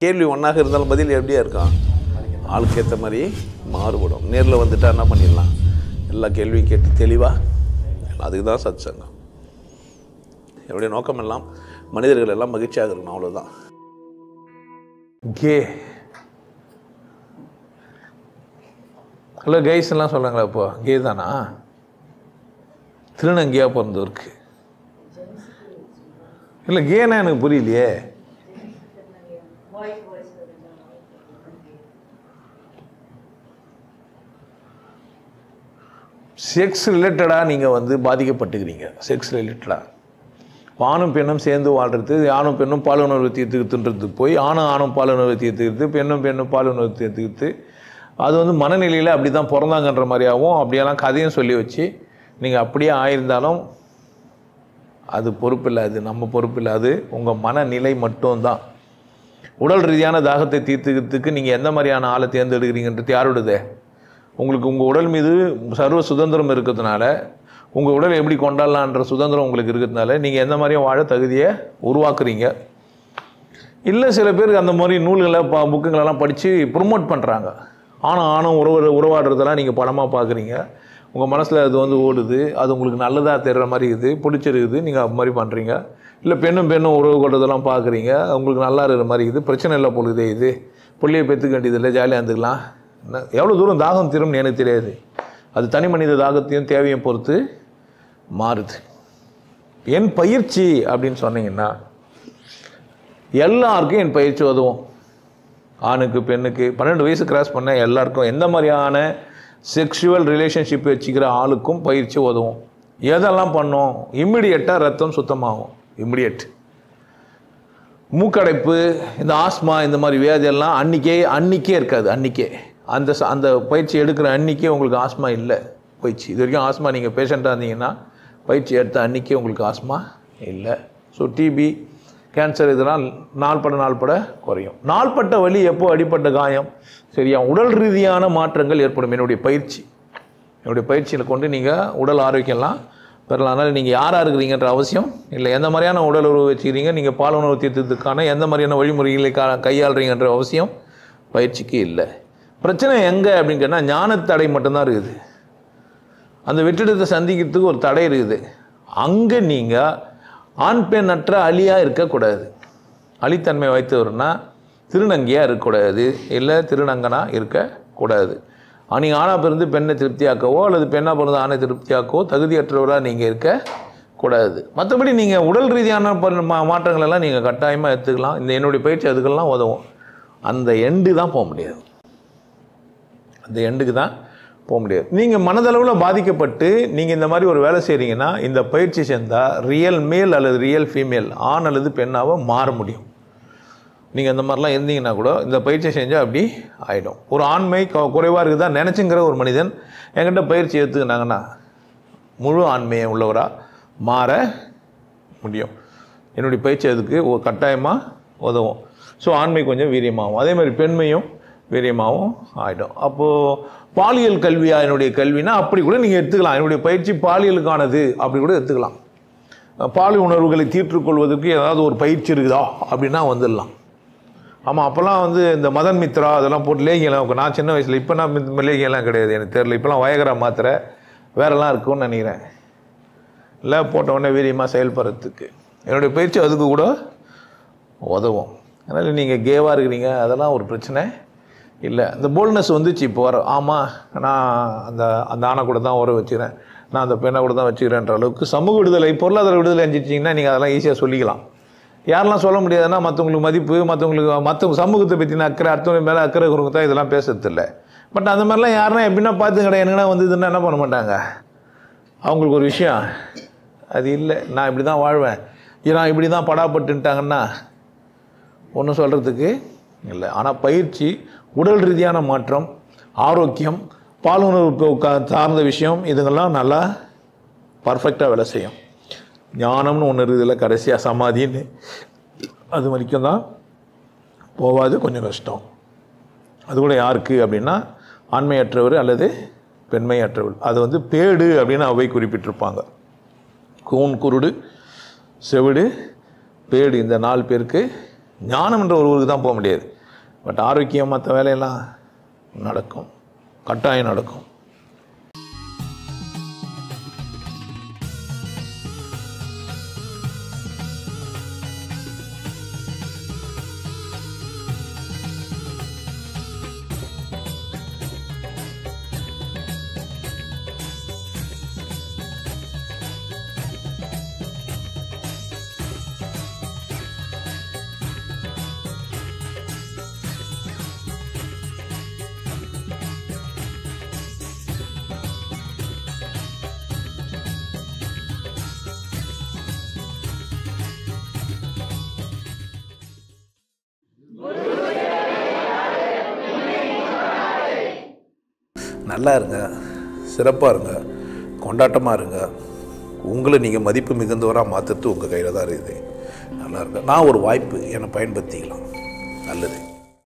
கேள்வி ஒன்றாக இருந்தாலும் பதில் எப்படியா இருக்கும்? ஆளுக்கு ஏற்ற மாதிரி மாறுபடும். நேரில் வந்துட்டா என்ன பண்ணிடலாம்? எல்லா கேள்வியும் கேட்டு தெளிவாக, அதுக்கு தான் சத் சங்கம். என்னுடைய நோக்கம் எல்லாம் மனிதர்கள் எல்லாம் மகிழ்ச்சியாக இருக்கணும், அவ்வளோதான். கே ஹலோ கைஸ் எல்லாம் சொல்கிறாங்களா? இப்போ கே தானா? திருநங்கையா பிறந்தவருக்கு இல்லை கேனா எனக்கு புரியலையே. செக்ஸ் ரிலேட்டடாக நீங்கள் வந்து பாதிக்கப்பட்டுக்கிறீங்க. செக்ஸ் ரிலேட்டடாக ஆணும் பெண்ணும் சேர்ந்து வாழ்கிறது, ஆணும் பெண்ணும் பாலுணர்வு தீர்த்துக்கிறதுன்றது போய் ஆணும் பாலுணர்வு தீர்த்துக்கிறது, பெண்ணும் பாலுணர்வு தீர்த்துக்கிறது. அது வந்து மனநிலையில் அப்படி தான் பிறந்தாங்கன்ற மாதிரியாகவும் அப்படியெல்லாம் கதையும் சொல்லி வச்சு நீங்கள் அப்படியே ஆயிருந்தாலும் அது பொறுப்பு இல்லை. அது நம்ம பொறுப்பு இல்லை. அது உங்கள் மனநிலை மட்டும்தான். உடல் ரீதியான தாகத்தை தீர்த்துக்கிறதுக்கு நீங்கள் எந்த மாதிரியான ஆளை தேர்ந்தெடுக்கிறீங்கன்றது யாரோடது? உங்களுக்கு உங்கள் உடல் மீது சர்வ சுதந்திரம் இருக்கிறதுனால, உங்கள் உடல் எப்படி கொண்டாடலான்ற சுதந்திரம் உங்களுக்கு இருக்கிறதுனால நீங்கள் எந்த மாதிரியும் வாழ தகுதியை உருவாக்குறீங்க. இல்லை சில பேருக்கு அந்த மாதிரி நூல்களை புக்குங்களெல்லாம் படித்து ப்ரொமோட் பண்ணுறாங்க. ஆணும் உறவாடுறதெல்லாம் நீங்கள் படமாக பார்க்குறீங்க. உங்கள் மனசில் அது வந்து ஓடுது, அது உங்களுக்கு நல்லதாக தெரிகிற மாதிரி இருக்குது, பிடிச்சிருக்குது, நீங்கள் அது மாதிரி பண்ணுறீங்க. இல்லை பெண்ணும் உறவு கொள்றதெல்லாம் பார்க்குறீங்க, உங்களுக்கு நல்லா இருக்கிற மாதிரி இருக்குது, பிரச்சனை இல்லை பொழுதே இது பிள்ளையை பெற்றுக்க வேண்டியதில்லை, ஜாலியாக இருந்துக்கலாம். எவ்வளோ தூரம் தாகம் தீரும்னு எனக்கு தெரியாது. அது தனி மனித தாகத்தையும் தேவையும் பொறுத்து மாறுது. என் பயிற்சி அப்படின்னு சொன்னீங்கன்னா எல்லாருக்கும் என் பயிற்சி உதவும். ஆணுக்கு பெண்ணுக்கு 12 வயசு கிராஸ் பண்ண எல்லாருக்கும் எந்த மாதிரியான செக்ஷுவல் ரிலேஷன்ஷிப் வச்சுக்கிற ஆளுக்கும் பயிற்சி உதவும். எதெல்லாம் பண்ணோம்? இம்மிடியட்டாக ரத்தம் சுத்தமாகும். இம்மிடியட். மூக்கடைப்பு, இந்த ஆஸ்மா, இந்த மாதிரி வியாதியெல்லாம் அன்றைக்கே இருக்காது. அந்த பயிற்சி எடுக்கிற அன்றைக்கே உங்களுக்கு ஆஸ்மா இல்லை. பயிற்சி இது வரைக்கும் ஆஸ்மா நீங்கள் பேஷண்ட்டாக இருந்தீங்கன்னா பயிற்சி எடுத்த அன்றைக்கே உங்களுக்கு ஆஸ்மா இல்லை. ஸோ டிபி, கேன்சர் இதெல்லாம் நாள்பட குறையும். நாள்பட்ட வலி எப்போ? அடிப்பட்ட காயம் சரியா உடல் ரீதியான மாற்றங்கள் ஏற்படும். என்னுடைய பயிற்சியில் கொண்டு நீங்கள் உடல் ஆரோக்கியம்லாம் பெறலாம். அதனால் நீங்கள் யாராக இருக்கிறீங்கன்ற அவசியம் இல்லை. எந்த மாதிரியான உடல் உறவு வச்சுக்கிறீங்க, நீங்கள் பால் உணவு தீர்த்தத்துக்கான எந்த மாதிரியான வழிமுறைகளை கையாளுறீங்கன்ற அவசியம் பயிற்சிக்கு இல்லை. பிரச்சனை எங்கே அப்படின்னு கேட்டால் ஞானத்தடை மட்டும்தான் இருக்குது. அந்த வெற்றிடத்தை சந்திக்கிறதுக்கு ஒரு தடை இருக்குது. அங்கே நீங்கள் ஆண் பெண் அற்ற அலியாக இருக்கக்கூடாது. அலித்தன்மை வைத்தவர்னா திருநங்கையாக இருக்கக்கூடாது, இல்லை திருநங்கனாக இருக்கக்கூடாது. நீங்கள் ஆணாக பிறந்து பெண்ணை திருப்தியாக்கவோ அல்லது பெண்ணாக பிறந்து ஆணை திருப்தியாக்கவோ தகுதியற்றவராக நீங்கள் இருக்கக்கூடாது. மற்றபடி நீங்கள் உடல் ரீதியான மாற்றங்களெல்லாம் நீங்கள் கட்டாயமாக எடுத்துக்கலாம். இந்த என்னுடைய பயிற்சி அதுக்கெல்லாம் உதவும். அந்த எண்டுக்கு தான் போக முடியாது. நீங்கள் மனதளவில் பாதிக்கப்பட்டு நீங்கள் இந்த மாதிரி ஒரு வேலை செய்கிறீங்கன்னா இந்த பயிற்சி செஞ்சால் ரியல் மேல் அல்லது ரியல் ஃபீமேல், ஆண் அல்லது பெண்ணாக மாற முடியும். நீங்கள் இந்த மாதிரிலாம் இருந்தீங்கன்னா கூட இந்த பயிற்சி செஞ்சால் அப்படி ஆகிடும். ஒரு ஆண்மை குறைவாக இருக்குதா நினச்சிங்கிற ஒரு மனிதன் என்கிட்ட பயிற்சி எடுத்துக்கினாங்கன்னா முழு ஆண்மையை உள்ளவராக மாற முடியும். என்னுடைய பயிற்சி அதுக்கு ஒரு கட்டாயமாக உதவும். ஸோ ஆண்மை கொஞ்சம் வீரியமாகும், அதே மாதிரி பெண்மையும் வீரியமாகவும் ஆகிடும். அப்போது பாலியல் கல்வியாக என்னுடைய கல்வினா அப்படி கூட நீங்கள் எடுத்துக்கலாம். என்னுடைய பயிற்சி பாலியலுக்கானது அப்படி கூட எடுத்துக்கலாம். பாலியல் உணர்வுகளை தீர்த்துக்கொள்வதற்கு ஏதாவது ஒரு பயிற்சி இருக்குதா அப்படின்னா வந்துடலாம். ஆமாம், அப்போல்லாம் வந்து இந்த மதன் மித்ரா அதெல்லாம் போட்டு லேகியெல்லாம் நான் சின்ன வயசில், இப்போ நான் லேகியெல்லாம் கிடையாது, எனக்கு தெரியல. இப்போலாம் வயகரா மாத்திரை வேறெல்லாம் இருக்குன்னு நினைக்கிறேன். இல்லை போட்ட உடனே வீரியமாக செயல்படுறதுக்கு என்னுடைய பயிற்சி அதுக்கு கூட உதவும். அதனால் நீங்கள் கேவாக இருக்கிறீங்க, அதெல்லாம் ஒரு பிரச்சனை இல்லை. அந்த போல்ட்னஸ் வந்துச்சு இப்போ வர. ஆமாம், நான் அந்த ஆணை கூட தான் உறவு வச்சுக்கிறேன், நான் அந்த பெண்ணை கூட தான் வச்சுக்கிறேன்ற அளவுக்கு சமூக விடுதலை, பொருளாதார விடுதலை அஞ்சிச்சிங்கன்னா நீங்கள் அதெல்லாம் ஈஸியாக சொல்லிக்கலாம். யாரெல்லாம் சொல்ல முடியாதுன்னா மற்றவங்களுக்கு மதிப்பு, மற்ற சமூகத்தை பற்றின அக்கறை, அடுத்தவங்க மேலே அக்கறை கொடுங்க தான் இதெல்லாம் பேசுறது இல்லை. பட் அந்த மாதிரிலாம் யாருன்னா எப்படின்னா பார்த்து கிடையாது, என்னன்னா வந்ததுன்னா என்ன பண்ண மாட்டாங்க. அவங்களுக்கு ஒரு விஷயம் அது இல்லை, நான் இப்படி தான் வாழ்வேன், நான் இப்படி தான் படாப்பட்டுட்டாங்கன்னா ஒன்றும் சொல்கிறதுக்கு இல்லை. ஆனால் பயிற்சி, உடல் ரீதியான மாற்றம், ஆரோக்கியம், பாலுணர்வு சார்ந்த விஷயம், இதுங்கெல்லாம் நல்லா பர்ஃபெக்டாக வேலை செய்யும். ஞானம்னு ஒன்று இருக்குதுல்ல, கடைசியாக சமாதின்னு, அது வரைக்கும் தான் போகாது, கொஞ்சம் கஷ்டம். அது கூட யாருக்கு அப்படின்னா ஆண்மையற்றவர் அல்லது பெண்மையற்றவர். அது வந்து பேடு அப்படின்னு அவை குறிப்பிட்டிருப்பாங்க. கூன், குருடு, செவிடு, பேடு, இந்த 4 பேருக்கு ஞானம்ன்ற ஒரு ஊருக்கு தான் போக முடியாது. பட் ஆரோக்கியம் மற்ற வேலையெல்லாம் நடக்கும், கட்டாயம் நடக்கும். நல்லா இருங்க, சிறப்பாக இருங்க, கொண்டாட்டமாக இருங்க. உங்களை நீங்கள் மதிப்பு மிகுந்தவராக மாற்றுறது உங்கள் கையில் தான் இருக்குது. நல்லா இருங்க. நான் ஒரு வாய்ப்பு என்னை பயன்படுத்திக்கலாம். நல்லது.